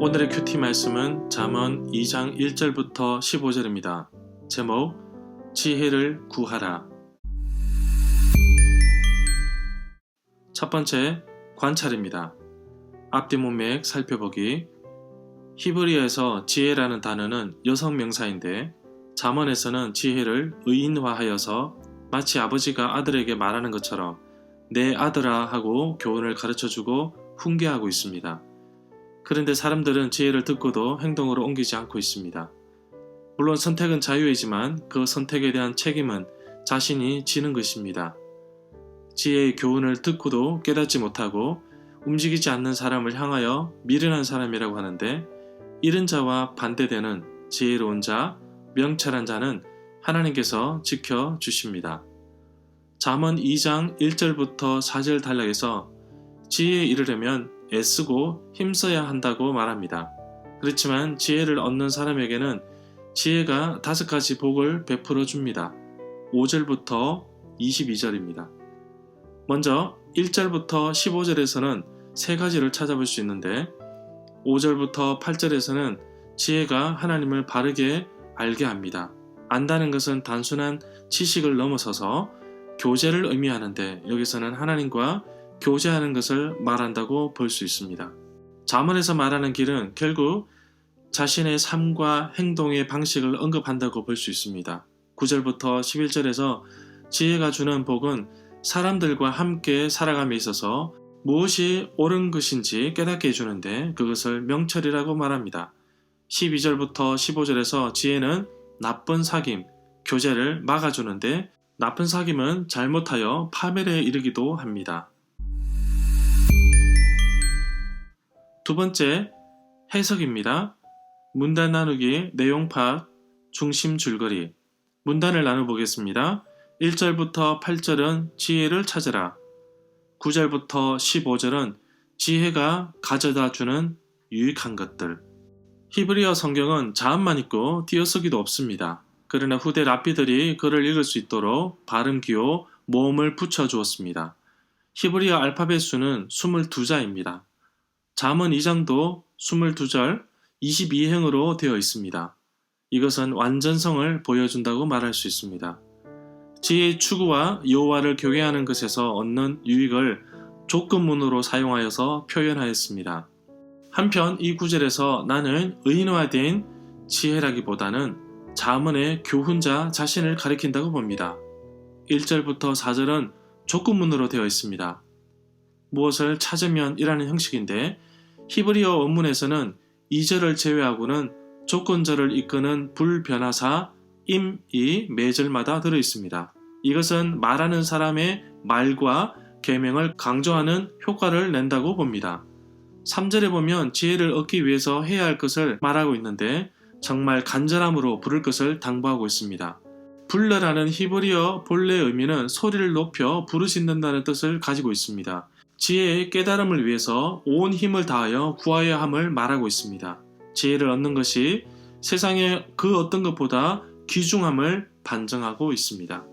오늘의 큐티 말씀은 잠언 2장 1절부터 15절입니다. 제목, 지혜를 구하라. 첫 번째, 관찰입니다. 앞뒤 문맥 살펴보기. 히브리어에서 지혜라는 단어는 여성 명사인데 잠언에서는 지혜를 의인화하여서 마치 아버지가 아들에게 말하는 것처럼 내 아들아 하고 교훈을 가르쳐주고 훈계하고 있습니다. 그런데 사람들은 지혜를 듣고도 행동으로 옮기지 않고 있습니다. 물론 선택은 자유이지만 그 선택에 대한 책임은 자신이 지는 것입니다. 지혜의 교훈을 듣고도 깨닫지 못하고 움직이지 않는 사람을 향하여 미련한 사람이라고 하는데, 이른 자와 반대되는 지혜로운 자, 명철한 자는 하나님께서 지켜주십니다. 잠언 2장 1절부터 4절 단락에서 지혜에 이르려면 애쓰고 힘써야 한다고 말합니다. 그렇지만 지혜를 얻는 사람에게는 지혜가 5가지 복을 베풀어 줍니다. 5절부터 22절입니다. 먼저 1절부터 15절에서는 3가지를 찾아볼 수 있는데, 5절부터 8절에서는 지혜가 하나님을 바르게 알게 합니다. 안다는 것은 단순한 지식을 넘어서서 교제를 의미하는데, 여기서는 하나님과 교제하는 것을 말한다고 볼 수 있습니다. 잠언에서 말하는 길은 결국 자신의 삶과 행동의 방식을 언급한다고 볼 수 있습니다. 9절부터 11절에서 지혜가 주는 복은 사람들과 함께 살아감에 있어서 무엇이 옳은 것인지 깨닫게 해주는데 그것을 명철이라고 말합니다. 12절부터 15절에서 지혜는 나쁜 사귐, 교제를 막아주는데 나쁜 사귐은 잘못하여 파멸에 이르기도 합니다. 두 번째, 해석입니다. 문단 나누기, 내용 파악, 중심 줄거리. 문단을 나눠보겠습니다. 1절부터 8절은 지혜를 찾으라. 9절부터 15절은 지혜가 가져다 주는 유익한 것들. 히브리어 성경은 자음만 있고 띄어쓰기도 없습니다. 그러나 후대 랍비들이 글을 읽을 수 있도록 발음 기호, 모음을 붙여주었습니다. 히브리어 알파벳 수는 22자입니다. 잠언 2장도 22절 22행으로 되어 있습니다. 이것은 완전성을 보여준다고 말할 수 있습니다. 지혜의 추구와 여호와를 경외하는 것에서 얻는 유익을 조건문으로 사용하여서 표현하였습니다. 한편 이 구절에서 나는 의인화된 지혜라기보다는 잠언의 교훈자 자신을 가리킨다고 봅니다. 1절부터 4절은 조건문으로 되어 있습니다. 무엇을 찾으면 이라는 형식인데, 히브리어 원문에서는 2절을 제외하고는 조건절을 이끄는 불변화사 임이 매절마다 들어있습니다. 이것은 말하는 사람의 말과 계명을 강조하는 효과를 낸다고 봅니다. 3절에 보면 지혜를 얻기 위해서 해야 할 것을 말하고 있는데 정말 간절함으로 부를 것을 당부하고 있습니다. 불러라는 히브리어 본래 의미는 소리를 높여 부르짖는다는 뜻을 가지고 있습니다. 지혜의 깨달음을 위해서 온 힘을 다하여 구하여야 함을 말하고 있습니다. 지혜를 얻는 것이 세상의 그 어떤 것보다 귀중함을 반증하고 있습니다.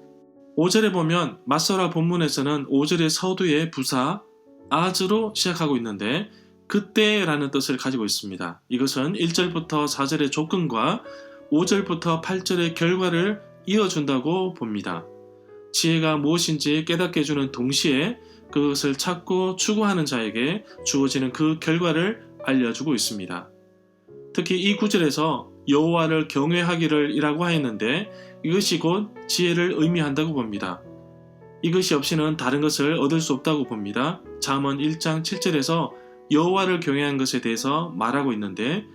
5절에 보면 맞서라 본문에서는 5절의 서두의 부사 아즈로 시작하고 있는데 그때라는 뜻을 가지고 있습니다. 이것은 1절부터 4절의 조건과 5절부터 8절의 결과를 이어준다고 봅니다. 지혜가 무엇인지 깨닫게 해주는 동시에 그것을 찾고 추구하는 자에게 주어지는 그 결과를 알려주고 있습니다. 특히 이 구절에서 여호와를 경외하기를 이라고 하였는데 이것이 곧 지혜를 의미한다고 봅니다. 이것이 없이는 다른 것을 얻을 수 없다고 봅니다. 잠언 1장 7절에서 여호와를 경외하는 것에 대해서 말하고 있는데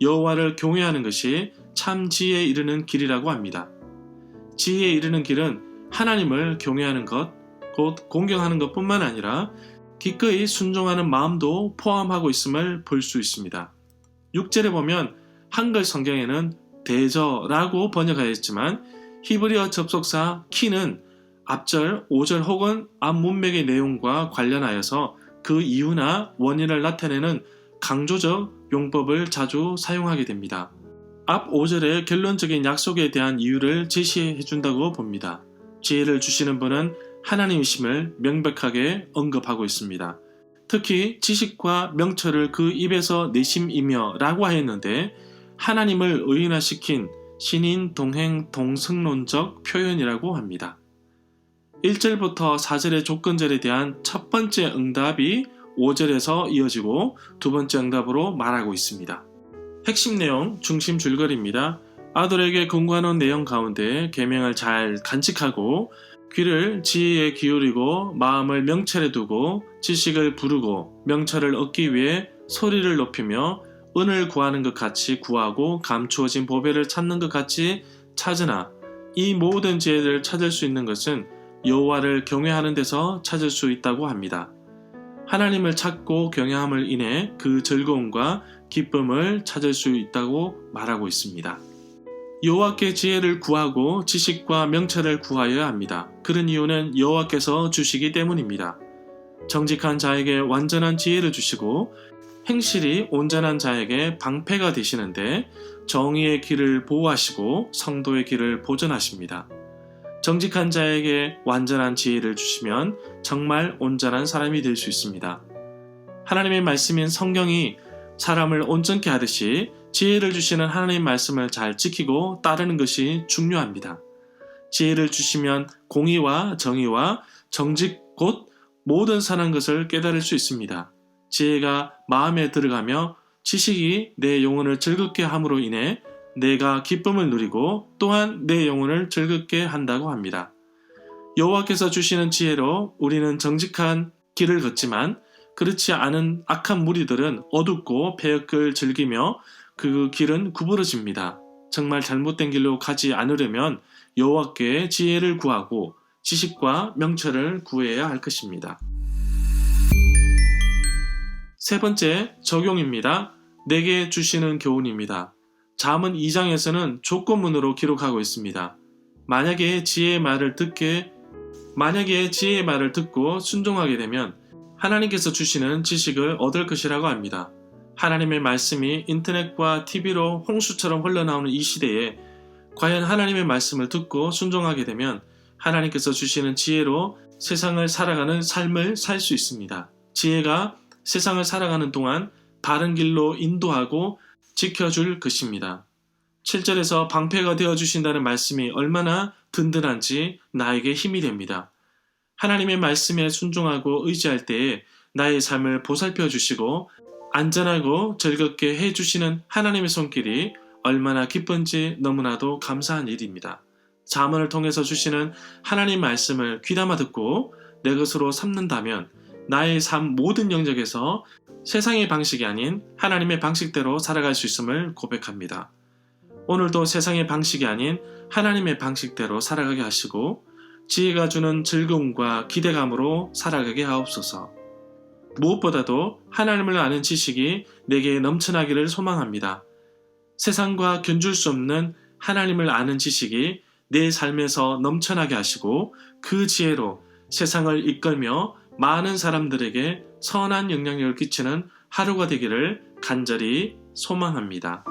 여호와를 경외하는 것이 참 지혜에 이르는 길이라고 합니다. 지혜에 이르는 길은 하나님을 경외하는 것, 곧 공경하는 것뿐만 아니라 기꺼이 순종하는 마음도 포함하고 있음을 볼 수 있습니다. 6절에 보면 한글 성경에는 대저라고 번역하였지만 히브리어 접속사 키는 앞절 5절 혹은 앞 문맥의 내용과 관련하여서 그 이유나 원인을 나타내는 강조적 용법을 자주 사용하게 됩니다. 앞 5절의 결론적인 약속에 대한 이유를 제시해 준다고 봅니다. 지혜를 주시는 분은 하나님이심을 명백하게 언급하고 있습니다. 특히 지식과 명철을 그 입에서 내심이며 라고 하였는데 하나님을 의인화시킨 신인 동행 동승론적 표현이라고 합니다. 1절부터 4절의 조건절에 대한 첫 번째 응답이 5절에서 이어지고 두 번째 응답으로 말하고 있습니다. 핵심 내용, 중심 줄거리입니다. 아들에게 권고하는 내용 가운데 계명을 잘 간직하고 귀를 지혜에 기울이고 마음을 명철에 두고 지식을 부르고 명철을 얻기 위해 소리를 높이며 은을 구하는 것 같이 구하고 감추어진 보배를 찾는 것 같이 찾으나 이 모든 지혜를 찾을 수 있는 것은 여호와를 경외하는 데서 찾을 수 있다고 합니다. 하나님을 찾고 경외함을 인해 그 즐거움과 기쁨을 찾을 수 있다고 말하고 있습니다. 여호와께 지혜를 구하고 지식과 명철을 구하여야 합니다. 그런 이유는 여호와께서 주시기 때문입니다. 정직한 자에게 완전한 지혜를 주시고 행실이 온전한 자에게 방패가 되시는데 정의의 길을 보호하시고 성도의 길을 보존하십니다. 정직한 자에게 완전한 지혜를 주시면 정말 온전한 사람이 될 수 있습니다. 하나님의 말씀인 성경이 사람을 온전케 하듯이 지혜를 주시는 하나님의 말씀을 잘 지키고 따르는 것이 중요합니다. 지혜를 주시면 공의와 정의와 정직 곧 모든 선한 것을 깨달을 수 있습니다. 지혜가 마음에 들어가며 지식이 내 영혼을 즐겁게 함으로 인해 내가 기쁨을 누리고 또한 내 영혼을 즐겁게 한다고 합니다. 여호와께서 주시는 지혜로 우리는 정직한 길을 걷지만 그렇지 않은 악한 무리들은 어둡고 패역을 즐기며 그 길은 구부러집니다. 정말 잘못된 길로 가지 않으려면 여호와께 지혜를 구하고 지식과 명철을 구해야 할 것입니다. 세 번째, 적용입니다. 내게 주시는 교훈입니다. 잠언 2장에서는 조건문으로 기록하고 있습니다. 만약에 지혜의 말을 듣고 순종하게 되면 하나님께서 주시는 지식을 얻을 것이라고 합니다. 하나님의 말씀이 인터넷과 TV로 홍수처럼 흘러나오는 이 시대에 과연 하나님의 말씀을 듣고 순종하게 되면 하나님께서 주시는 지혜로 세상을 살아가는 삶을 살 수 있습니다. 지혜가 세상을 살아가는 동안 바른 길로 인도하고 지켜줄 것입니다. 7절에서 방패가 되어주신다는 말씀이 얼마나 든든한지 나에게 힘이 됩니다. 하나님의 말씀에 순종하고 의지할 때에 나의 삶을 보살펴 주시고 안전하고 즐겁게 해주시는 하나님의 손길이 얼마나 기쁜지 너무나도 감사한 일입니다. 잠언을 통해서 주시는 하나님 말씀을 귀담아 듣고 내 것으로 삼는다면 나의 삶 모든 영역에서 세상의 방식이 아닌 하나님의 방식대로 살아갈 수 있음을 고백합니다. 오늘도 세상의 방식이 아닌 하나님의 방식대로 살아가게 하시고 지혜가 주는 즐거움과 기대감으로 살아가게 하옵소서. 무엇보다도 하나님을 아는 지식이 내게 넘쳐나기를 소망합니다. 세상과 견줄 수 없는 하나님을 아는 지식이 내 삶에서 넘쳐나게 하시고 그 지혜로 세상을 이끌며 많은 사람들에게 선한 영향력을 끼치는 하루가 되기를 간절히 소망합니다.